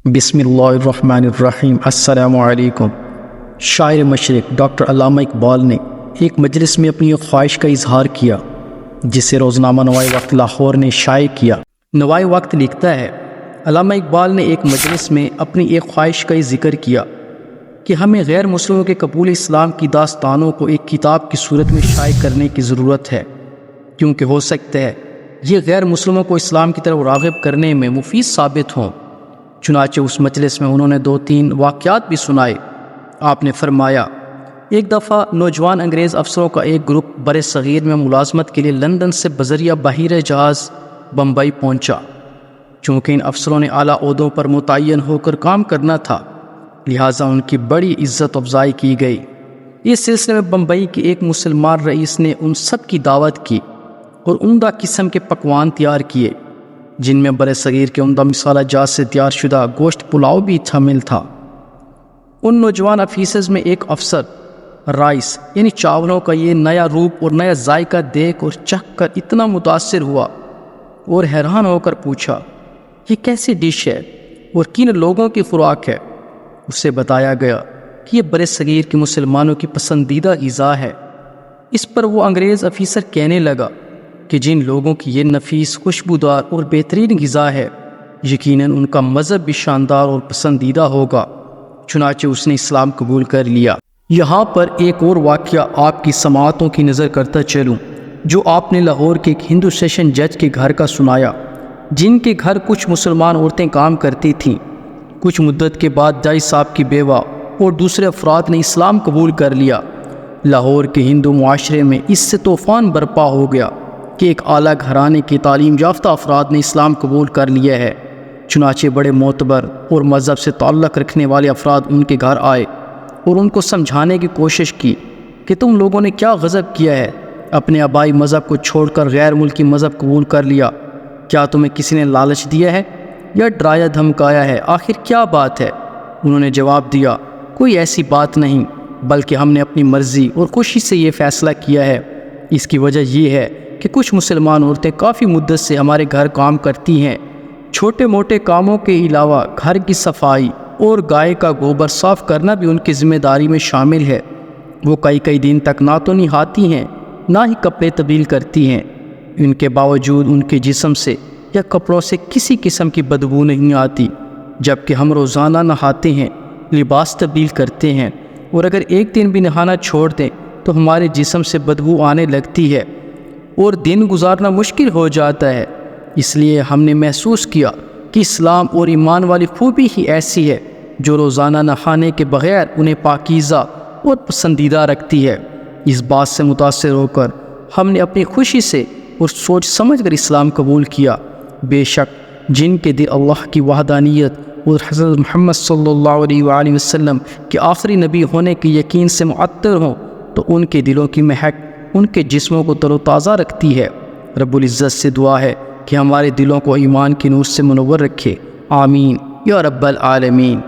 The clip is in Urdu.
بسم اللہ الرحمن الرحیم۔ السلام علیکم۔ شاعر مشرق ڈاکٹر علامہ اقبال نے ایک مجلس میں اپنی ایک خواہش کا اظہار کیا جسے روزنامہ نوائے وقت لاہور نے شائع کیا۔ نوائے وقت لکھتا ہے، علامہ اقبال نے ایک مجلس میں اپنی ایک خواہش کا ذکر کیا کہ ہمیں غیر مسلموں کے قبول اسلام کی داستانوں کو ایک کتاب کی صورت میں شائع کرنے کی ضرورت ہے، کیونکہ ہو سکتا ہے یہ غیر مسلموں کو اسلام کی طرف راغب کرنے میں مفید ثابت ہوں۔ چنانچہ اس مجلس میں انہوں نے 2-3 واقعات بھی سنائے۔ آپ نے فرمایا، ایک دفعہ نوجوان انگریز افسروں کا ایک گروپ بر صغیر میں ملازمت کے لیے لندن سے بذریعہ بحیرہ جہاز بمبئی پہنچا۔ چونکہ ان افسروں نے اعلیٰ عہدوں پر متعین ہو کر کام کرنا تھا، لہٰذا ان کی بڑی عزت افزائی کی گئی۔ اس سلسلے میں بمبئی کے ایک مسلمان رئیس نے ان سب کی دعوت کی اور عمدہ قسم کے پکوان تیار کیے، جن میں بر صغیر کے عمدہ مصالحہ جات سے تیار شدہ گوشت پلاؤ بھی شامل تھا۔ ان نوجوان افیسرز میں ایک افسر رائس یعنی چاولوں کا یہ نیا روپ اور نیا ذائقہ دیکھ اور چکھ کر اتنا متاثر ہوا اور حیران ہو کر پوچھا، یہ کیسی ڈش ہے اور کن لوگوں کی خوراک ہے؟ اسے بتایا گیا کہ یہ بر صغیر کے مسلمانوں کی پسندیدہ غذا ہے۔ اس پر وہ انگریز افیسر کہنے لگا کہ جن لوگوں کی یہ نفیس، خوشبودار اور بہترین غذا ہے، یقیناً ان کا مذہب بھی شاندار اور پسندیدہ ہوگا۔ چنانچہ اس نے اسلام قبول کر لیا۔ یہاں پر ایک اور واقعہ آپ کی سماعتوں کی نظر کرتا چلوں، جو آپ نے لاہور کے ایک ہندو سیشن جج کے گھر کا سنایا، جن کے گھر کچھ مسلمان عورتیں کام کرتی تھیں۔ کچھ مدت کے بعد جج صاحب کی بیوہ اور دوسرے افراد نے اسلام قبول کر لیا۔ لاہور کے ہندو معاشرے میں اس سے طوفان برپا ہو گیا کہ ایک اعلیٰ گھرانے کے تعلیم یافتہ افراد نے اسلام قبول کر لیا ہے۔ چنانچہ بڑے معتبر اور مذہب سے تعلق رکھنے والے افراد ان کے گھر آئے اور ان کو سمجھانے کی کوشش کی کہ تم لوگوں نے کیا غضب کیا ہے، اپنے آبائی مذہب کو چھوڑ کر غیر ملکی مذہب قبول کر لیا؟ کیا تمہیں کسی نے لالچ دیا ہے یا ڈرایا دھمکایا ہے؟ آخر کیا بات ہے؟ انہوں نے جواب دیا، کوئی ایسی بات نہیں، بلکہ ہم نے اپنی مرضی اور خوشی سے یہ فیصلہ کیا ہے۔ اس کی وجہ یہ ہے کہ کچھ مسلمان عورتیں کافی مدت سے ہمارے گھر کام کرتی ہیں۔ چھوٹے موٹے کاموں کے علاوہ گھر کی صفائی اور گائے کا گوبر صاف کرنا بھی ان کی ذمہ داری میں شامل ہے۔ وہ کئی دن تک نہ تو نہاتی ہیں نہ ہی کپڑے تبدیل کرتی ہیں۔ ان کے باوجود ان کے جسم سے یا کپڑوں سے کسی قسم کی بدبو نہیں آتی، جبکہ ہم روزانہ نہاتے ہیں، لباس تبدیل کرتے ہیں، اور اگر ایک دن بھی نہانا چھوڑ دیں تو ہمارے جسم سے بدبو آنے لگتی ہے اور دن گزارنا مشکل ہو جاتا ہے۔ اس لیے ہم نے محسوس کیا کہ اسلام اور ایمان والی خوبی ہی ایسی ہے جو روزانہ نہانے کے بغیر انہیں پاکیزہ اور پسندیدہ رکھتی ہے۔ اس بات سے متاثر ہو کر ہم نے اپنی خوشی سے اور سوچ سمجھ کر اسلام قبول کیا۔ بے شک جن کے دل اللہ کی وحدانیت اور حضرت محمد صلی اللہ علیہ وآلہ وسلم کے آخری نبی ہونے کے یقین سے معطر ہوں تو ان کے دلوں کی مہک ان کے جسموں کو تر و تازہ رکھتی ہے۔ رب العزت سے دعا ہے کہ ہمارے دلوں کو ایمان کی نور سے منور رکھے، آمین یا رب العالمین۔